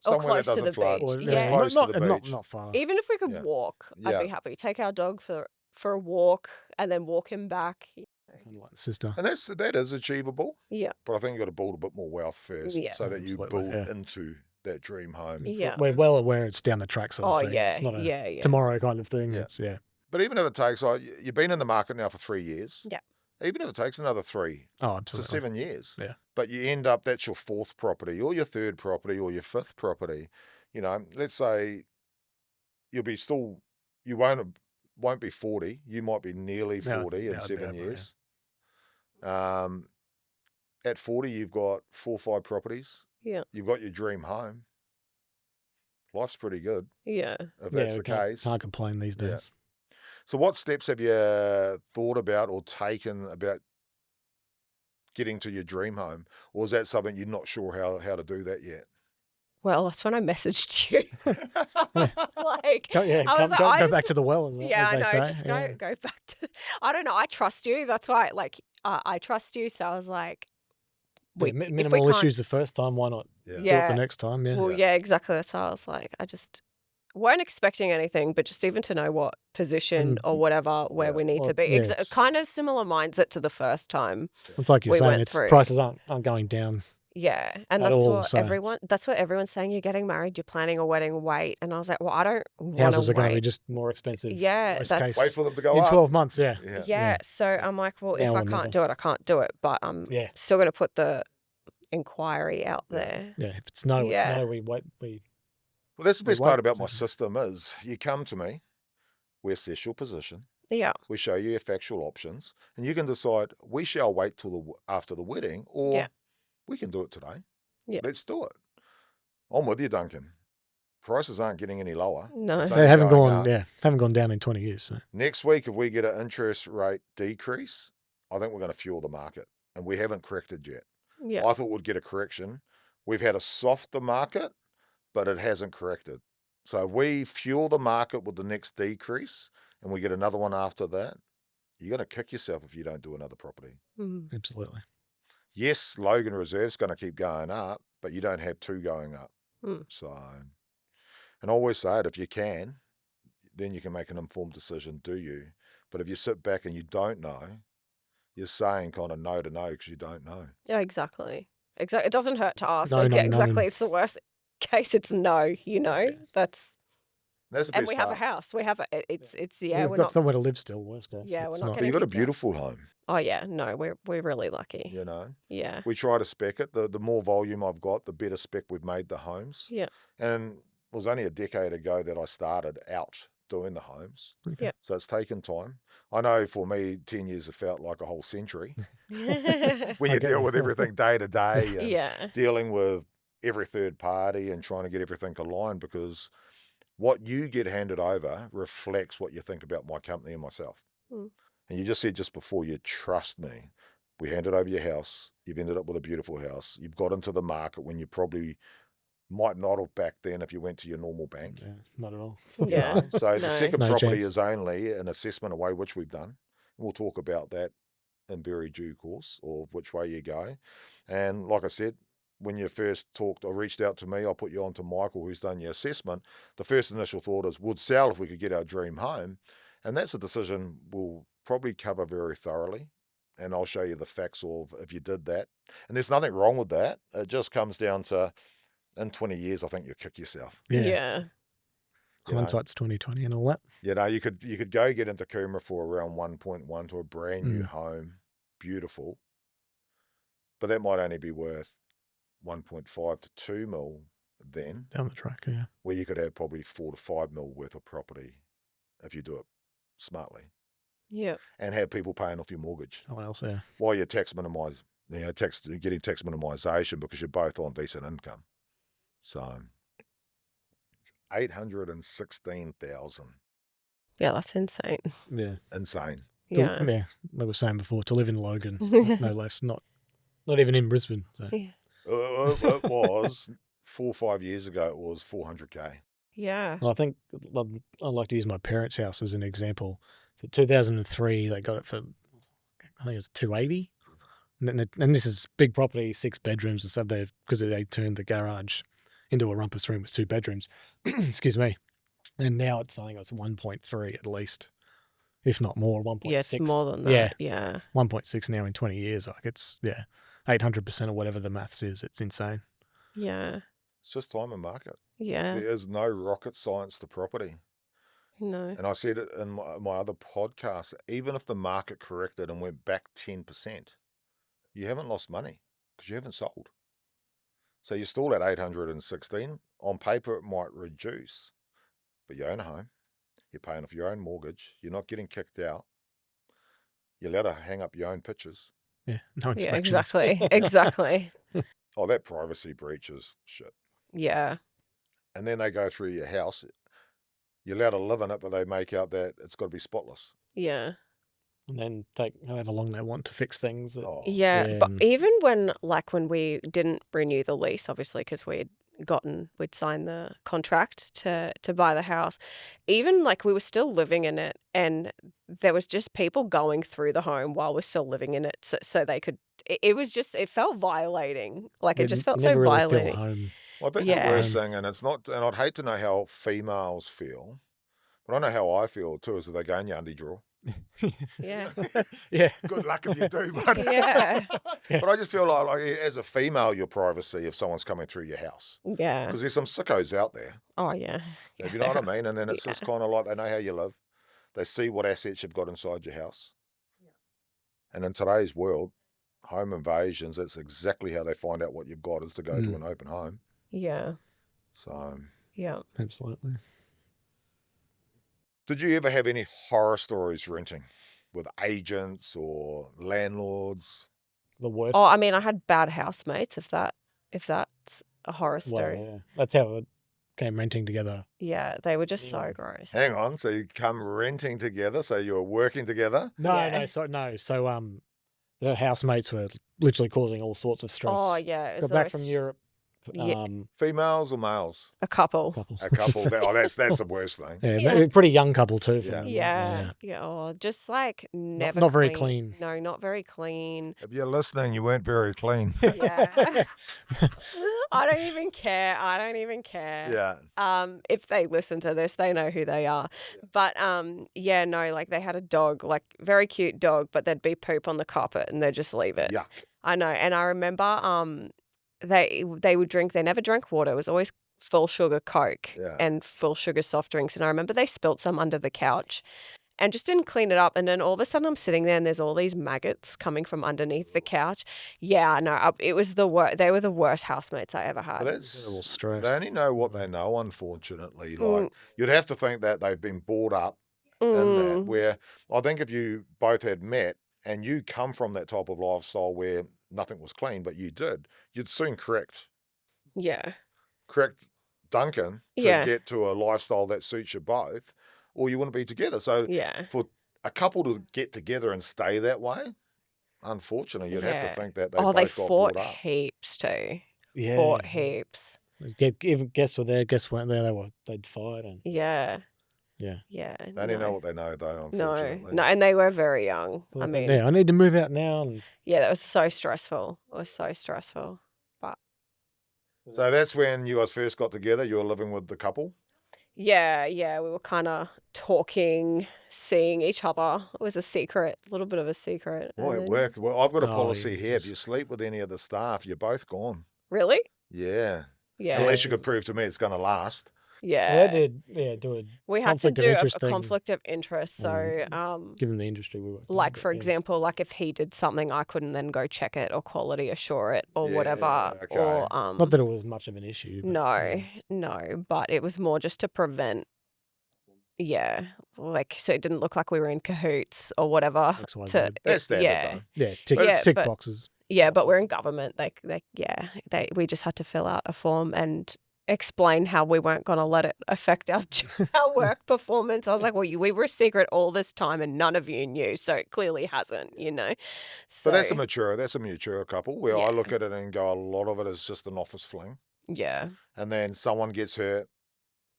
Or somewhere that close to doesn't the flood. beach. Or, As Yeah. close not, to the not, beach. not far. Even if we could Yeah. walk, I'd Yeah. be happy. Take our dog for a walk and then walk him back. Kind of like sister. And that is achievable. Yeah, But I think you've got to build a bit more wealth first Yeah. so that you Absolutely, build yeah. into that dream home. yeah. We're well aware it's down the track sort of Oh thing. yeah, It's not a yeah. tomorrow kind of thing. Yeah. It's yeah. But even if it takes, you've been in the market now for 3 years. Yeah. Even if it takes another 3 Oh, to absolutely. 7 years. Yeah. But you end up, that's your 4th property or your 3rd property or your 5th property. Let's say you won't be 40. You might be nearly 40 in no, 7 about, yeah. years. At 40, you've got 4 or 5 properties. Yeah. You've got your dream home. Life's pretty good Yeah. if that's we the can't, case. Can't complain these Yeah. days. So what steps have you thought about or taken about getting to your dream home? Or is that something you're not sure how to do that yet? Well, that's when I messaged you. Like, Go, yeah, I was like, go I back just- to the well, as, yeah, as I they know. say. Just yeah. go back to. I don't know. I trust you. That's why, I trust you. So I was like, Yeah, if we minimal can't- issues the first time. Why not Yeah. do it Yeah. the next time? Yeah. Well, yeah, exactly. That's how I was like, I just weren't expecting anything, but just even to know what position or whatever where Yeah. we need Well, to be. yeah, It's it's- kind of similar mindset to the first time. It's like you're we saying, went it's through. prices aren't going down. Yeah, and At that's all, what so- everyone's saying. You're getting married, you're planning a wedding, wait. And I was like, well, I don't want to Houses are going to be wait. just more expensive. Yeah, worst that's- case. Wait for them to go in up. 12 months. Yeah. Yeah. Yeah, so I'm like, well, if Now I or can't never. do it, I can't do it. But I'm Yeah. still going to put the inquiry out Yeah. there. Yeah. If it's no, Yeah. it's no. We wait. Well, that's the We best part won't about my take it. system is you come to me, we assess your position, Yeah, we show you your factual options, and you can decide we shall wait till after the wedding or Yeah. we can do it today. Yeah. Let's do it. I'm with you, Duncan. Prices aren't getting any lower. no, It's They only haven't going gone. up. Yeah, haven't gone down in 20 years. So. Next week, if we get an interest rate decrease, I think we're going to fuel the market, and we haven't corrected yet. yeah, I thought we'd get a correction. We've had a softer market, but it hasn't corrected. So if we fuel the market with the next decrease and we get another one after that, you're going to kick yourself if you don't do another property. Mm. Absolutely. Yes, Logan Reserve's going to keep going up, but you don't have 2 going up. Mm. So, and I always say it, if you can, then you can make an informed decision, do you? But if you sit back and you don't know, you're saying kind of no to no because you don't know. Yeah, exactly. It doesn't hurt to ask. No, Like, not yeah, knowing. exactly. It's the worst case. It's no. That's That's the and best we have a part. house. We have it's yeah. We've we're got not. somewhere to live still. Worst case. Yeah, It's we're not not. But gonna you've got a keep that. beautiful home, Oh yeah, no, we're really lucky. you know. Yeah, We try to spec it. The more volume I've got, the better spec we've made the homes. yeah, And it was only a decade ago that I started out doing the homes. Okay. Yeah. So it's taken time. I know for me, 10 years have felt like a whole century. When you Okay. deal with everything day to day and yeah, dealing with every third party and trying to get everything aligned, because what you get handed over reflects what you think about my company and myself. Mm. And you just said just before, you trust me. We handed over your house. You've ended up with a beautiful house. You've got into the market when you probably might not have back then if you went to your normal bank. Yeah, not at all. you yeah. know? So No. the second No property chance. is only an assessment away, which we've done. We'll talk about that in very due course, or which way you go. And like I said, when you first talked or reached out to me, I put you on to Michael, who's done your assessment. The first initial thought is, would sell if we could get our dream home. And that's a decision we'll probably cover very thoroughly. And I'll show you the facts of if you did that. And there's nothing wrong with that. It just comes down to, in 20 years, I think you'll kick yourself. Yeah. Hindsight's 2020 and all that. You could go get into Coomera for around 1.1 to a brand new home, beautiful, but that might only be worth 1.5 to 2 mil then. Down the track, yeah. Where you could have probably 4 to 5 mil worth of property if you do it smartly. Yeah. And have people paying off your mortgage. What else, yeah. While you're getting tax minimisation because you're both on decent income. So 816,000. Yeah, that's insane. Yeah. Insane. Yeah. Yeah, they were saying before, to live in Logan, no less, not even in Brisbane. So. Yeah. It was 4 or 5 years ago. It was 400k. Yeah. Well, I think I'd like to use my parents' house as an example. So 2003, they got it for, I think it's 280. And this is big property, 6 bedrooms and stuff. Because they turned the garage into a rumpus room with 2 bedrooms. Excuse me. And now it's, I think it's 1.3 at least, if not more. 1.6. Yeah, it's more than that. Yeah. 1.6 now in 20 years. Like it's 800% or whatever the maths is. It's insane. Yeah. It's just time and market. Yeah. There is no rocket science to property. No. And I said it in my other podcast, even if the market corrected and went back 10%, you haven't lost money because you haven't sold. So you're still at 816. On paper, it might reduce, but you own a home. You're paying off your own mortgage. You're not getting kicked out. You're allowed to hang up your own pictures. Yeah, no Yeah, inspections. exactly. Exactly. Oh, that privacy breach is shit. Yeah. And then they go through your house. You're allowed to live in it, but they make out that it's got to be spotless. Yeah. And then take however long they want to fix things. Yeah. But even when we didn't renew the lease, obviously, because we'd signed the contract to buy the house, even like we were still living in it, and there was just people going through the home while we're still living in it, so they could. It felt violating. Like it just felt so really violating. Feel home. Well, I think the worst thing, and I'd hate to know how females feel, but I know how I feel too, is that they go in your undie drawer. Yeah. Yeah. Good luck if you do, but Yeah. But I just feel like as a female, your privacy if someone's coming through your house. Yeah. Because there's some sickos out there. Oh, yeah. You know what I mean? And then it's just kind of like they know how you live. They see what assets you've got inside your house. And in today's world, home invasions, that's exactly how they find out what you've got, is to go to an open home. Yeah. So. Yeah. Absolutely. Did you ever have any horror stories renting with agents or landlords? The worst. Oh, I mean, I had bad housemates, if that's a horror story. Well, yeah. That's how it came renting together. Yeah, they were just so gross. Hang on, so you come renting together, so you were working together? No. So the housemates were literally causing all sorts of stress. Oh, yeah. Got back from Europe. Females or males? A couple. A couple. That's the worst thing. Yeah. Pretty young couple too. Yeah. Oh, just like never. Not very clean. No, not very clean. If you're listening, you weren't very clean. Yeah. I don't even care. Yeah. If they listen to this, they know who they are. But like they had a dog, like very cute dog, but there'd be poop on the carpet and they'd just leave it. Yuck. I know. And I remember they would drink, they never drank water. It was always full sugar Coke and full sugar soft drinks. And I remember they spilt some under the couch and just didn't clean it up. And then all of a sudden I'm sitting there and there's all these maggots coming from underneath the couch. Yeah, no, it was the worst. They were the worst housemates I ever had. Well, that's terrible stress. They only know what they know, unfortunately. Like you'd have to think that they've been brought up in that, where I think if you both had met and you come from that type of lifestyle where nothing was clean, but you did, you'd soon correct Duncan to get to a lifestyle that suits you both, or you wouldn't be together. So for a couple to get together and stay that way, unfortunately, you'd have to think that they both got fought brought up. heaps too. Yeah. Fought heaps. Even guests were there, guests weren't there. They'd fight. And Yeah. Yeah. Yeah. They only know what they know, though, No, unfortunately. no, and they were very young. I mean, yeah, I need to move out now. And yeah, that was so stressful. It was so stressful. But So that's when you guys first got together. You were living with the couple. yeah, we were kind of talking, seeing each other. It was a secret, a little bit of a secret. Well, and it then- worked. Well, I've got a Oh, policy yeah, here. If just- you sleep with any of the staff, you're both gone. Really? Yeah. Yeah. Unless you could prove to me it's going to last. Yeah. we had to do a We had to conflict of do interest a thing. conflict of interest. So, given the industry we work in. like but for yeah. example, like if he did something, I couldn't then go check it or quality assure it or whatever. Yeah, okay. Or Not that it was much of an issue. But, no, no, but it was more just to prevent. Yeah, like so it didn't look like we were in cahoots or whatever. X, Y, Z. That's standard, yeah, though. Yeah, tick, Yeah, tick but- boxes. yeah, but we're in government. We just had to fill out a form and explain how we weren't going to let it affect our our work performance. I was like, well, we were secret all this time and none of you knew, so it clearly hasn't, you know. So But that's a mature couple where I Yeah. look at it and go, a lot of it is just an office fling. yeah, And then someone gets hurt,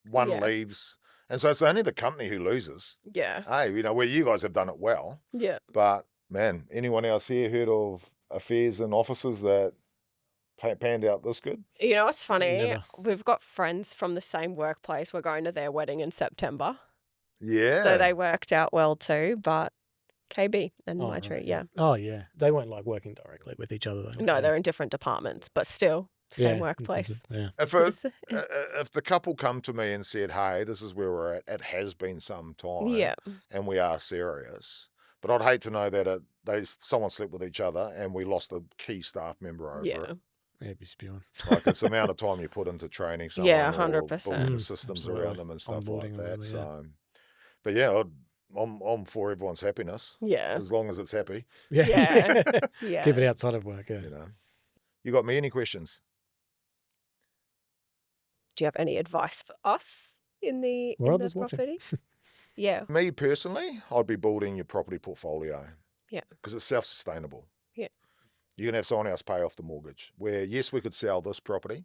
one Yeah. leaves. And so it's only the company who loses. yeah, Hey, where you guys have done it well. yeah. But, man, anyone else here heard of affairs in offices that panned out this good? You know what's funny? Never. We've got friends from the same workplace. We're going to their wedding in September. Yeah. So they worked out well too, but KB and Oh, my right, tree, yeah. Oh, yeah. They weren't like working directly with each other, though. No, Yeah. they're in different departments, but still same Yeah, workplace. Yeah. If the couple come to me and said, hey, this is where we're at, it has been some time. Yeah. And we are serious. But I'd hate to know that someone slept with each other and we lost a key staff member over Yeah. it. Yeah, be spewing. Like it's the amount of time you put into training someone Yeah, or 100%. building the Mm, systems absolutely. around them and stuff like Onboarding that. them, yeah. So, but yeah, I'm for everyone's happiness Yeah. as long as it's happy. Yeah. Yeah. Yeah. Keep it outside of work, yeah. You got me any questions? Do you have any advice for us in the We're in the others watching. property? Yeah. Me personally, I'd be building your property portfolio. Yeah. Because it's self-sustainable. Yeah. You can have someone else pay off the mortgage. Where, yes, we could sell this property,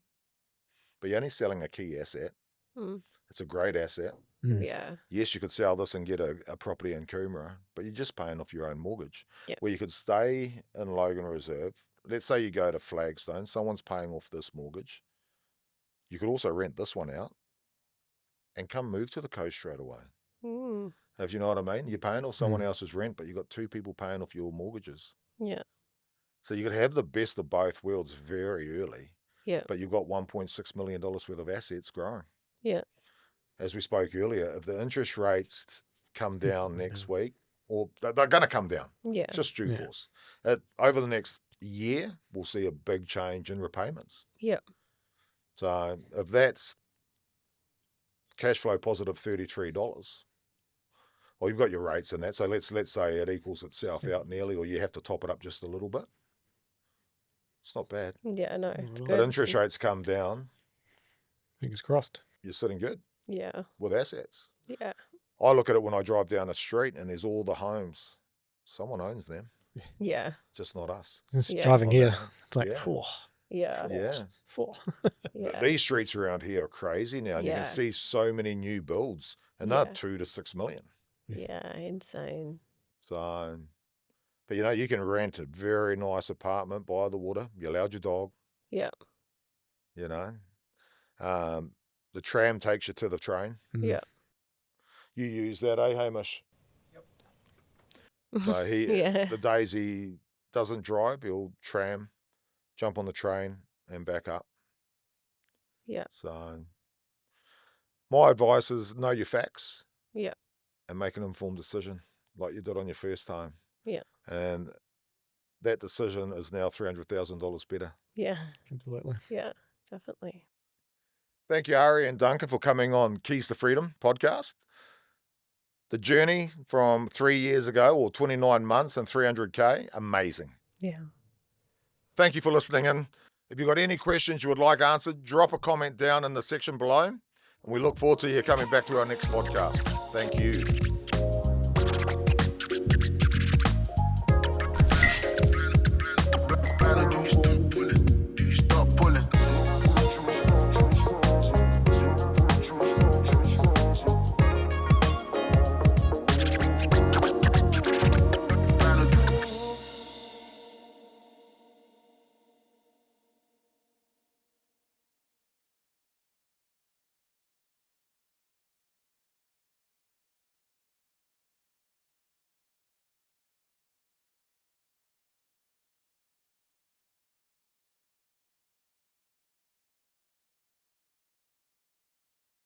but you're only selling a key asset. Mm. It's a great asset. Mm. Yeah. Yes, you could sell this and get a property in Coomera, but you're just paying off your own mortgage. Yeah. Where you could stay in Logan Reserve. Let's say you go to Flagstone, someone's paying off this mortgage. You could also rent this one out and come move to the coast straight away. Mm. If you know what I mean, you're paying off someone else's rent, but you've got two people paying off your mortgages. Yeah. So you could have the best of both worlds very early. Yeah. But you've got $1.6 million worth of assets growing. Yeah. As we spoke earlier, if the interest rates come down next week, or they're going to come down, Yeah. it's just due Yeah. course. Over the next year, we'll see a big change in repayments. Yeah. So if that's cash flow positive $33, well, you've got your rates in that. So let's say it equals itself out nearly, or you have to top it up just a little bit. It's not bad. Yeah, no, it's But good. But interest rates come down, Fingers crossed. you're sitting good Yeah. with assets. Yeah. I look at it when I drive down the street and there's all the homes. Someone owns them, Yeah. just not us. Just Yeah. driving Not here, that. it's like, Yeah. whew, Yeah. Yeah. whew. Yeah. These streets around here are crazy now. And you Yeah. can see so many new builds and Yeah. they're 2 to 6 million. Yeah. Insane. So, but you can rent a very nice apartment by the water. You allowed your dog, Yeah. you know. The tram takes you to the train. Mm. Yeah. You use that, eh, Hamish? So Yeah. the days he doesn't drive, he'll tram, jump on the train and back up. Yeah. So my advice is know your facts. Yeah. And make an informed decision like you did on your first time. Yeah. And that decision is now $300,000 better. Yeah. Absolutely. Yeah. Definitely. Thank you, Ari and Duncan, for coming on Keys to Freedom podcast. The journey from 3 years ago, or 29 months and 300K, amazing. Yeah. Thank you for listening in. If you've got any questions you would like answered, drop a comment down in the section below. And we look forward to you coming back to our next podcast. Thank you.